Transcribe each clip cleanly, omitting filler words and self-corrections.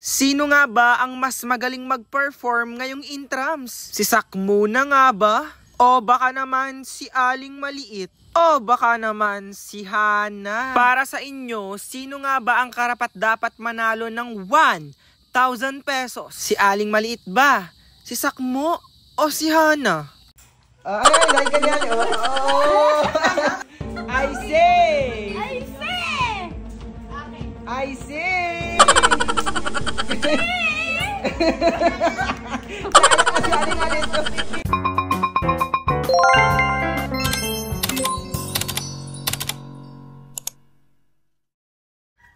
Sino nga ba ang mas magaling mag-perform ngayong intrams? Si Sakmona nga ba? O baka naman si Aling Maliit? O baka naman si Hana? Para sa inyo, sino nga ba ang karapat-dapat manalo ng 1,000 pesos? Si Aling Maliit ba? Si Sakmo? O si Hana? Like ka niyan. I say! I say! I say!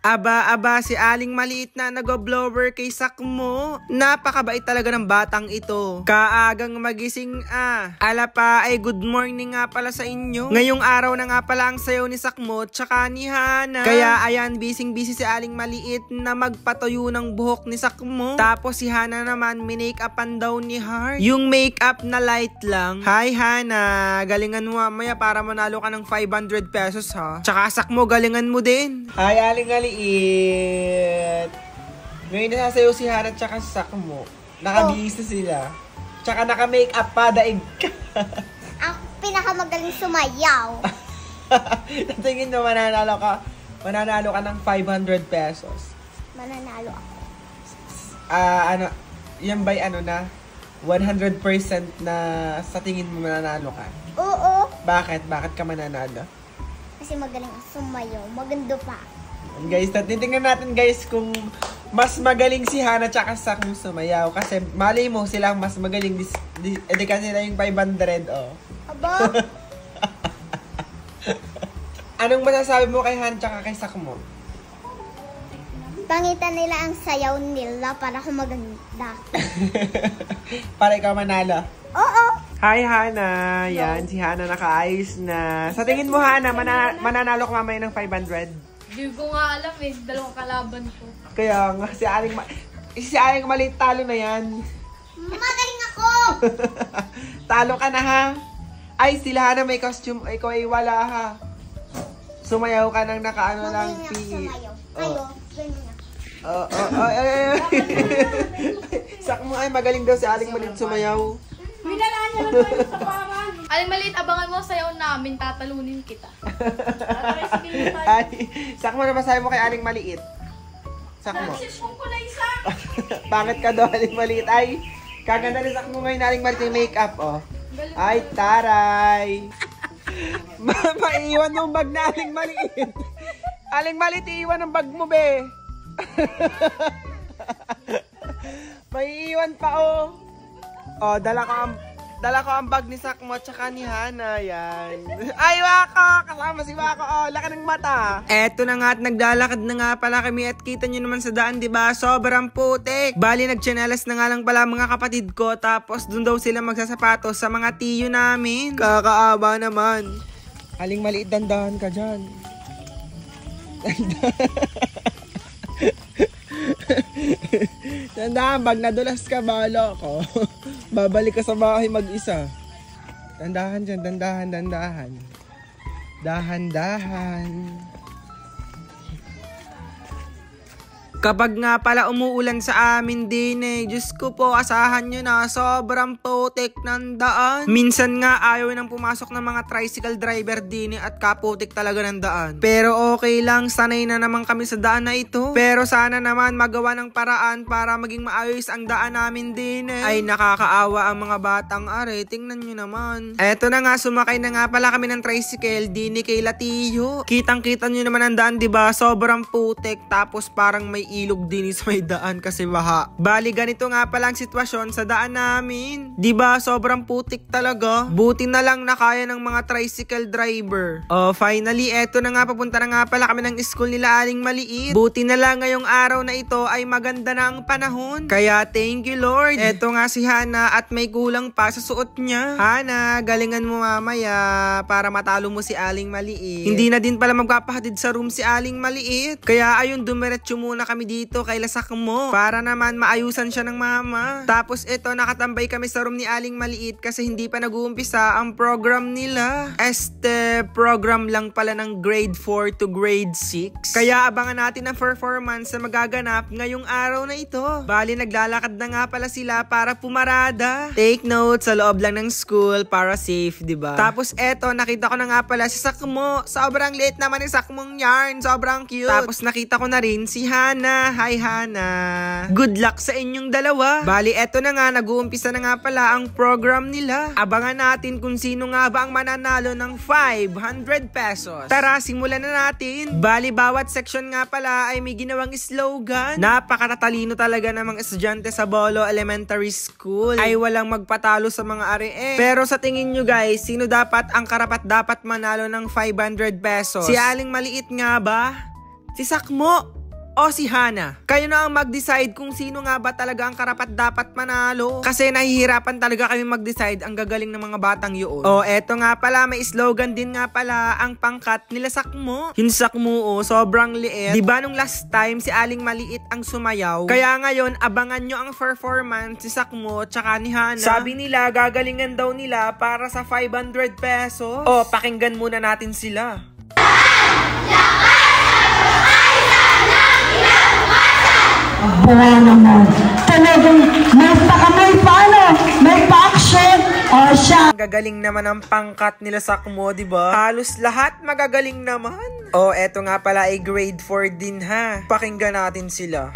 Aba, si Aling Maliit na nag-blower kay Sakmo. Napakabait talaga ng batang ito. Kaagang magising Ala pa ay good morning nga pala sa inyo. Ngayong araw na nga pala ang sayaw ni Sakmo tsaka ni Hana. Kaya ayan, busy si Aling Maliit na magpatuyo ng buhok ni Sakmo. Tapos si Hana naman, minake-upan daw ni Heart. Yung make-up na light lang. Hi Hana, galingan mo mamaya para manalo ka ng 500 pesos ha. Tsaka Sakmo, galingan mo din. Hi, Aling Maliit. Ngayon nasasayaw si Hana tsaka si Sakmo. Nakabihis na sila. Tsaka naka-makeup pa, daig ka. Ang pinakamagaling sumayaw. Tingin mo, mananalo ka ng 500 pesos. Mananalo ako. Yan ba'y na? 100% na sa tingin mo mananalo ka? Oo. Bakit? Bakit ka mananalo? Kasi magaling ang sumayaw. Maganda pa. Guys, titingnan natin guys kung mas magaling si Hana tsaka si Sakmo sumayaw. Kasi malay mo silang mas magaling. Edi kasi nila yung 500, oh. Aba? Anong masasabi mo kay Hana tsaka kay Sakmo? Pangitan nila ang sayaw nila para ako maganda. Para ikaw manalo. Oo. Hi Hana! Yan, si Hana nakaayos na. Sa tingin mo Hana, mananalo ka mamaya ng 500? Hindi ko nga alam dalawang kalaban ko. Kaya nga, si Aling Maliit talo na yan. Magaling ako! Talo ka na ha? Ay, sila Hana may costume, ikaw ay wala ha. Sumayaw ka ng nakaano lang PE. Kayo, ganyan na. Sakmo ay magaling daw si Aling Maliit sumayaw. Minalaan niya lang tayo sa parang. Aling Maliit, abangan mo sayaw namin, tatalunin kita. Ay, Sakmo na masabi mo kay Aling Maliit. Sakmo. Nagsisipong ko na isa. Pangit ka daw, Aling Maliit. Ay, kaganda ni Sakmo ngayon, Aling Maliit yung make-up, oh. Ay, taray. Maiiwan yung bag na Aling Maliit. Aling Maliit, iiwan ang bag mo, be. Maiiwan pa, oh. Oh, dala ko ang bag ni Sakmo at saka ni Hana, yan. Ay, Wako! Kasama si Wako, oh, laki ng mata. Eto na nga at naglalakad na nga pala kami at kita nyo naman sa daan, diba? Sobrang putik. Bali, nagchanelas na nga lang pala mga kapatid ko, tapos dun daw sila magsasapatos sa mga tiyo namin. Kakaaba naman. Aling Maliit, dandahan ka dyan. Dandahan, pag nadulas ka, balo ko. Babalik ka sa bahay mag-isa. Dandahan dyan, dandahan. Dahan-dahan. Kapag nga pala umuulan sa amin din Diyos ko po, asahan nyo na, sobrang putik ng daan. Minsan nga ayaw nang pumasok ng mga tricycle driver din at kaputik talaga ng daan. Pero okay lang, sanay na naman kami sa daan na ito. Pero sana naman magawa ng paraan para maging maayos ang daan namin din Ay, nakakaawa ang mga batang tingnan nyo naman. Eto na nga, sumakay na nga pala kami ng tricycle din kay Latiyo. Kitang-kita nyo naman ang daan, diba? Sobrang putik, tapos parang may ilog din sa may daan kasi baha. Bali, ganito nga pala ang sitwasyon sa daan namin. Diba, sobrang putik talaga. Buti na lang na kaya ng mga tricycle driver. Oh, finally, eto na nga, papunta na nga pala kami ng school nila Aling Maliit. Buti na lang ngayong araw na ito ay maganda na ang panahon. Kaya thank you Lord. Eto nga si Hana at may kulang pa sa suot niya. Hana, galingan mo mamaya para matalo mo si Aling Maliit. Hindi na din pala magpapahatid sa room si Aling Maliit. Kaya ayun, dumiretso muna kami kami dito kay Sakmo para naman maayusan siya ng mama. Tapos ito, nakatambay kami sa room ni Aling Maliit kasi hindi pa nag-uumpisa ang program nila. Program lang pala ng grade 4 to grade 6. Kaya abangan natin ang performance na magaganap ngayong araw na ito. Bali, naglalakad na nga pala sila para pumarada. Take note, sa loob lang ng school para safe, diba? Tapos eto, nakita ko na nga pala si Sakmo. Sobrang liit naman ni Sakmong yarn. Sobrang cute. Tapos nakita ko na rin si Hana. Hi, Hana. Good luck sa inyong dalawa. Bali, eto na nga, nag-uumpisa na nga pala ang program nila. Abangan natin kung sino nga ba ang mananalo ng 500 pesos. Tara, simulan na natin. Bali, bawat section nga pala ay may ginawang slogan. Napakatatalino talaga ng mga estudyante sa Bolo Elementary School. Ay walang magpatalo sa mga RE. Pero sa tingin nyo guys, sino dapat ang karapat-dapat manalo ng 500 pesos? Si Aling Maliit nga ba? Si Sakmo? O si Hana? Kayo na ang mag-decide kung sino nga ba talaga ang karapat-dapat manalo. Kasi nahihirapan talaga kami mag-decide, ang gagaling ng mga batang yun. O eto nga pala, may slogan din nga pala ang pangkat nila Sakmo. Yung Sakmo sobrang liit. Diba nung last time si Aling Maliit ang sumayaw? Kaya ngayon, abangan nyo ang performance ni Sakmo tsaka ni Hana. Sabi nila, gagalingan daw nila para sa 500 pesos. O, pakinggan muna natin sila. Wala naman. Talagang basta ka may paano, may pa-action, o siya. Gagaling naman ang pangkat nila Sakmo, diba? Halos lahat magagaling naman. O, eto nga pala ay grade 4 din ha. Pakinggan natin sila.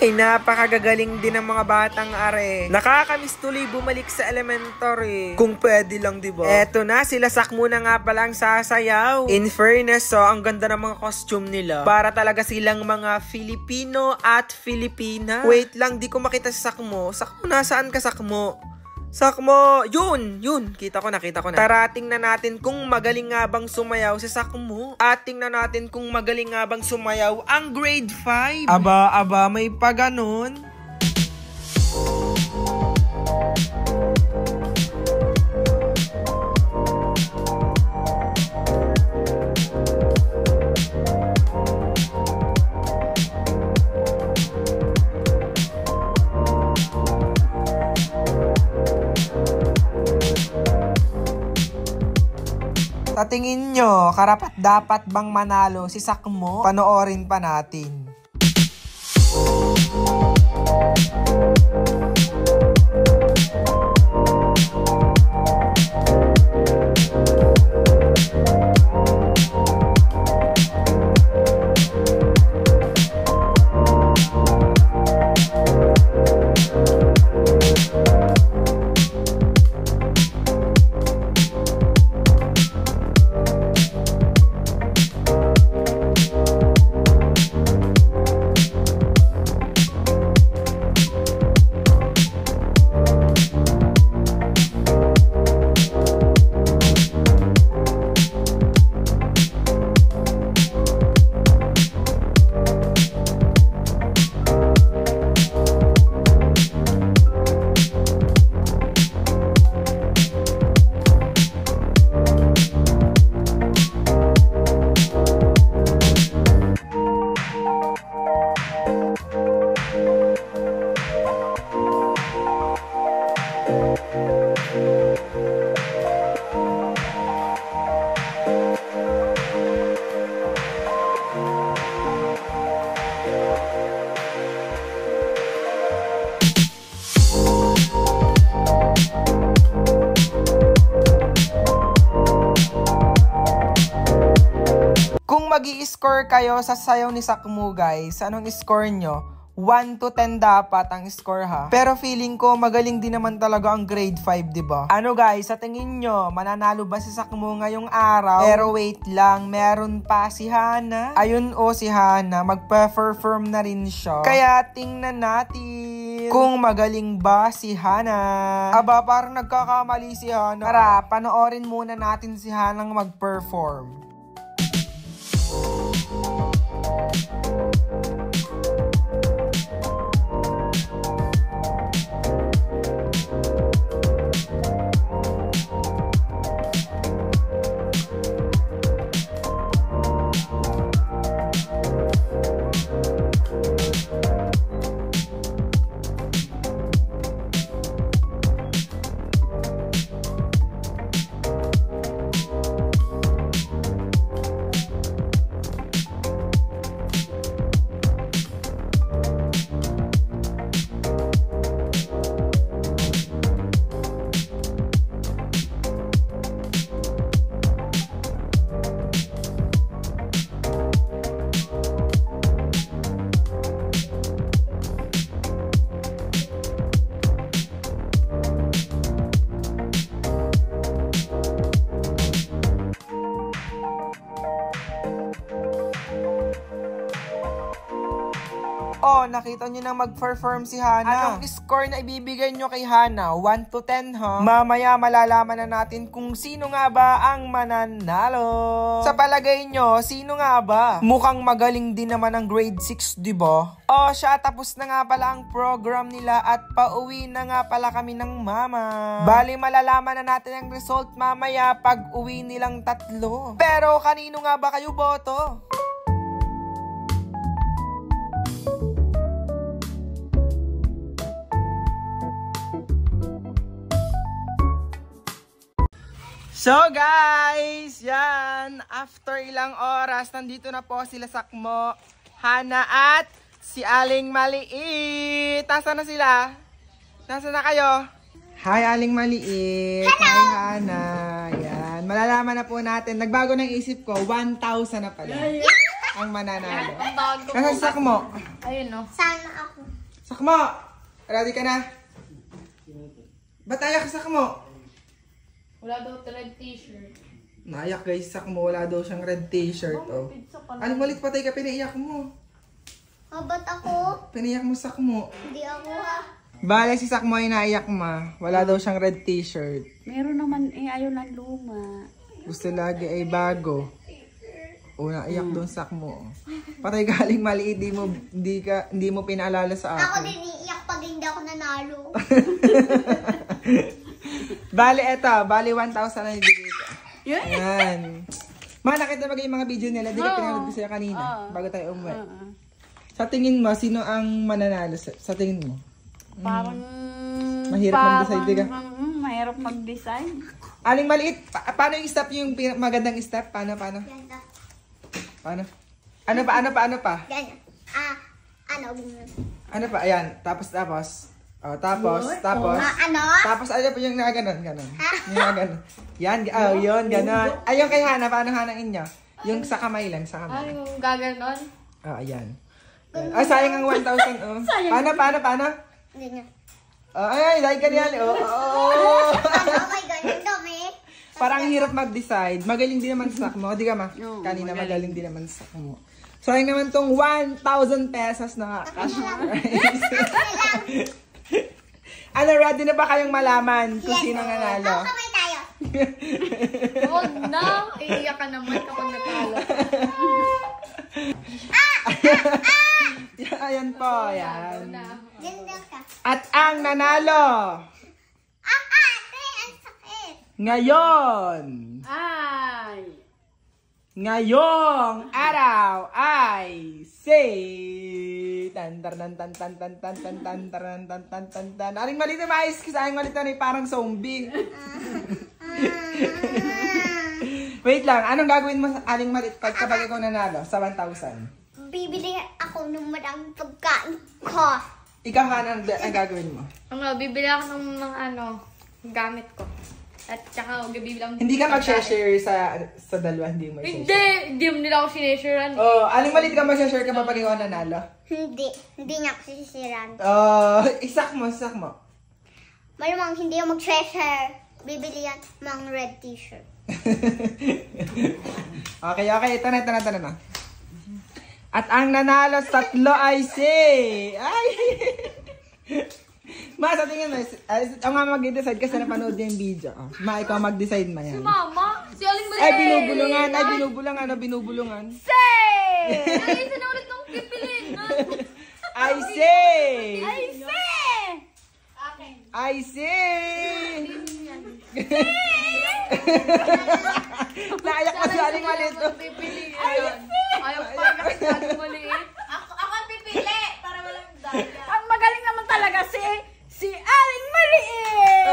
Ay, napakagagaling din ng mga batang are. Nakakamiss tuloy bumalik sa elementary. Kung pwede lang, diba? Eto na, sila Sakmo na nga palang sasayaw. In fairness, ang ganda ng mga costume nila. Para talaga silang mga Filipino at Filipina. Wait lang, di ko makita si Sakmo. Sakmo, nasaan ka Sakmo? Sakmo! Yun! Kita ko na. Tara, tingnan natin kung magaling nga bang sumayaw si Sakmo. At tingnan natin kung magaling nga bang sumayaw ang grade 5. Aba, may pa ganun. Sa tingin nyo, karapat-dapat bang manalo si Sakmo? Panoorin pa natin. Mag-i-score kayo sa sayaw ni Sakmo guys, anong score nyo? 1 to 10 dapat ang score ha. Pero feeling ko magaling din naman talaga ang grade 5, diba? Ano guys, sa tingin nyo, mananalo ba si Sakmo ngayong araw? Pero wait lang, meron pa si Hana. Ayun si Hana, magpa-perform na rin siya. Kaya tingnan natin kung magaling ba si Hana. Aba, parang nagkakamali si Hana. Tara, panoorin muna natin si Hanang mag-perform. Nakita nyo na mag-perform si Hana. Anong score na ibibigay nyo kay Hana? 1 to 10 ha? Mamaya malalaman na natin kung sino nga ba ang mananalo. Sa palagay nyo, sino nga ba? Mukhang magaling din naman ang grade 6, diba? Siya, tapos na nga pala ang program nila at pauwi na nga pala kami ng mama. Bali, malalaman na natin ang result mamaya pag uwi nilang 3. Pero kanino nga ba kayo boto? So guys, yan, after ilang oras, nandito na po sila Sakmo, Hana at si Aling Maliit. Nasaan na sila? Nasaan na kayo? Hi Aling Maliit. Hello! Hi Hana. Yan, malalaman na po natin. Nagbago ng isip ko, 1,000 na pala ang mananalo. Nasaan si Sakmo? Ayun no. Sana ako. Sakmo, ready ka na? Ba't ayak ka Sakmo? Wala daw red t-shirt. Naiyak guys, Sakmo, wala daw siyang red t-shirt. Aling Maliit, patay ka, pinaiyak mo. Ba't ako? Pinaiyak mo Sakmo. Hindi ako ha. Bale si Sakmo ay naiyak ma. Wala daw siyang red t-shirt. Meron naman ayaw ng luma. Gusto lagi ay bago. Naiyak doon Sakmo. Patay ka Aling Maliit, hindi mo pinaalala sa akin. Ako din iiyak pag hindi ako nanalo. Bale, 1,000 na ibigay ko. Yan. Ma, nakita ba yung mga video nila? Di ka pinanood ko sa'yo kanina, bago tayo umuwi. Sa tingin mo, sino ang mananalo? Sa tingin mo? Parang... Mahirap mag-decide, di ka? Mahirap mag-decide. Aling Maliit, paano yung step, yung magandang step? Paano? Ganda. Paano? Ano pa? Ganyan. Ano pa? Ayan. Tapos. Tapos ano po yung nakaganon, ganon. Yung nakaganon. Yan, yun, ganon. Ayun kay Hana, paano Hana inyo? Yung sa kamay lang, sa kamay. Yung gaganon? Ayan. Sayang ang 1,000, oh. Paano? Ganyan. Like ganyan, oh. Okay, ganyan dami. Parang hirap mag-decide. Magaling din naman sa Sakmo. Di ka ma? Kanina magaling din naman sa Sakmo. Sayang naman tong 1,000 pesos na cash prize. Ano, ready na ba kayong malaman kung sino ang nanalo? Kamay tayo. Huwag na. Iiyak ka naman kapag natalo. Ayan po, ayan. Ganda ka. At ang nanalo Ate, ang sakit. ngayong araw ay si Aling Maliit na mais kasi Aling Maliit na parang zombie. Wait lang, anong gagawin mo Aling Maliit kapag ikaw nanalo sa 1,000? Bibili ako ng maraming pagkain ko. Ikaw Hana, ang gagawin mo? Bibili ako ng mga gamit ko. At saka bibili ako. Hindi ka mag-share sa dalawa, hindi mo i-share. Hindi mo nila ako sineshare. Aling Maliit ka mag-share ka pa pag ikaw nanalo? Hindi niya ako sisiraan. Isak mo. Malamang hindi yung mag-treasure. Bibili yan ng red t-shirt. Okay. Ito na. At ang nanalo sa tatlo ay si... Ay! Ma, sa tingin mo, ako nga mag-decide kasi napanood niya yung video. Ma, ikaw mag-decide ma yan. Mama, si Aling Maliit. Ay, binubulungan. Ay, isa na ulit nung pipiliin. I say! Akin. I say! Naiyak pa si Aling Maliit. Pipiliin. Ayaw pa kasi si Aling Maliit. Ako ang pipili para walang daya. Ang magaling naman talaga si Aling Maliit!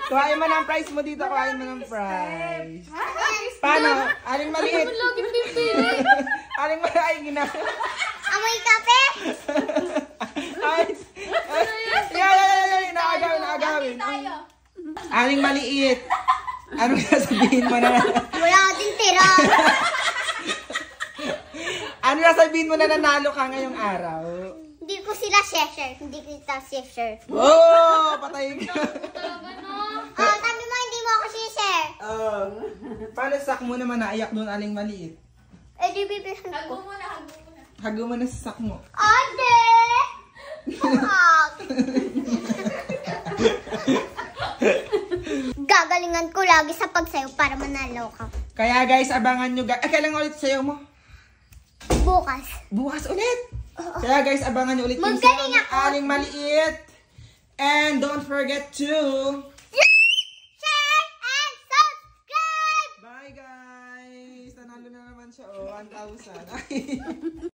Kuhain mo ng prize mo dito, prize. Paano? Aling Maliit. Ano lagi pipili? Aling Maliit. Ay, Amoy kape! Ay, naagawin. Tayo. Aling Maliit. Ano sasabihin mo na? Wala din tira. Ano sasabihin mo na nanalo ka ngayong araw? Hindi ko sila share. Hindi kita share. Oh, patayin ka. Talaga no. Sabi mo hindi mo ako share. Paano sak mo naman naiyak doon, Aling Maliit? Di bibisan Hago ko. muna. Hago mo na sa sak mo. Ate! Gagalingan ko lagi sa pagsayo para manalo ka. Kaya guys, abangan nyo. Kailan ulit sayo mo? Bukas. Bukas ulit. Kaya guys, abangan nyo ulit yung Magaling sa ako. Aling Maliit. And don't forget to... Share and subscribe! Bye guys! Nanalo na naman siya. 1,000.